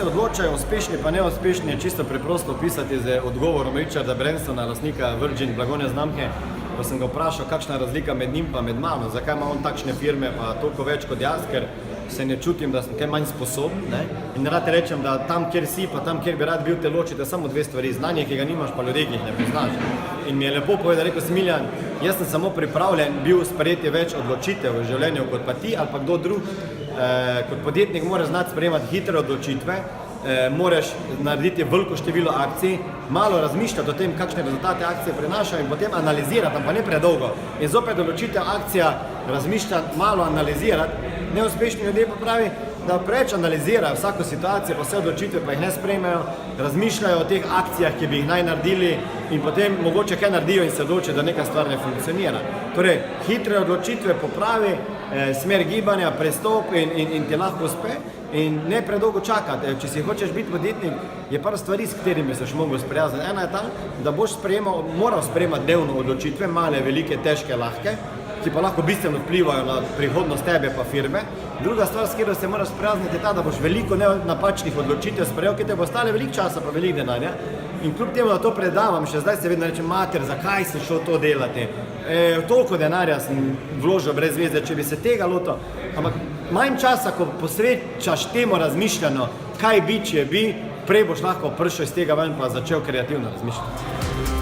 odločajo, uspešni pa neuspešni, je čisto preprosto opisati z odgovorom Richarda Bransona, lastnika Virgin blagovne znamke. Ko sem ga vprašal, kakšna je razlika med njim pa med mano, zakaj ima on takšne firme pa toliko več kot jaz, ker se ne čutim, da sem kaj manj sposoben, ne? In rad rečem, da tam, kjer si, pa tam, kjer bi rad bil, te ločite samo dve stvari, znanje, ki ga nimaš, pa ljudje, ki jih ne poznaš. In mi je lepo povedal, rekel Smiljan, jaz sem samo pripravljen bil sprejeti več odločitev v življenju kot pa ti ali pa kdo drug. Kot podjetnik moraš znati sprejemati hitre odločitve, moraš narediti veliko število akcij, malo razmišljati o tem, kakšne rezultate akcije prinašajo in potem analizirati, pa ne predolgo. In zopet odločitev akcija, razmišljati, malo analizirati. Neuspešni ljudje pa pravi, da preveč analizirajo vsako situacijo, pa vse odločitve pa jih ne sprejmejo, razmišljajo o teh akcijah, ki bi jih naj naredili in potem mogoče kaj naredijo in se odločijo, da neka stvar ne funkcionira. Torej, hitre odločitve popravi, smer gibanja, prestop in ti lahko uspe in ne predolgo čakati. Če si hočeš biti podjetnik, je par stvari, s katerimi se še mogel sprijazniti. Ena je ta, da boš moral sprejemati dnevno odločitve, male, velike, težke, lahke, ki pa lahko bistveno vplivajo na prihodnost tebe pa firme. Druga stvar, s katero se moraš sprijazniti, je ta, da boš veliko napačnih odločitev sprejel, ki te bo stale veliko časa pa veliko denarja. In kljub temu, da to predavam, še zdaj se vedno rečem, mater, zakaj sem šel to delati? Toliko denarja sem vložil brez veze, če bi se tega lotil. Ampak manj časa, ko posvečaš temu razmišljanju, kaj bi, če bi, prej boš lahko prišel iz tega ven pa začel kreativno razmišljati.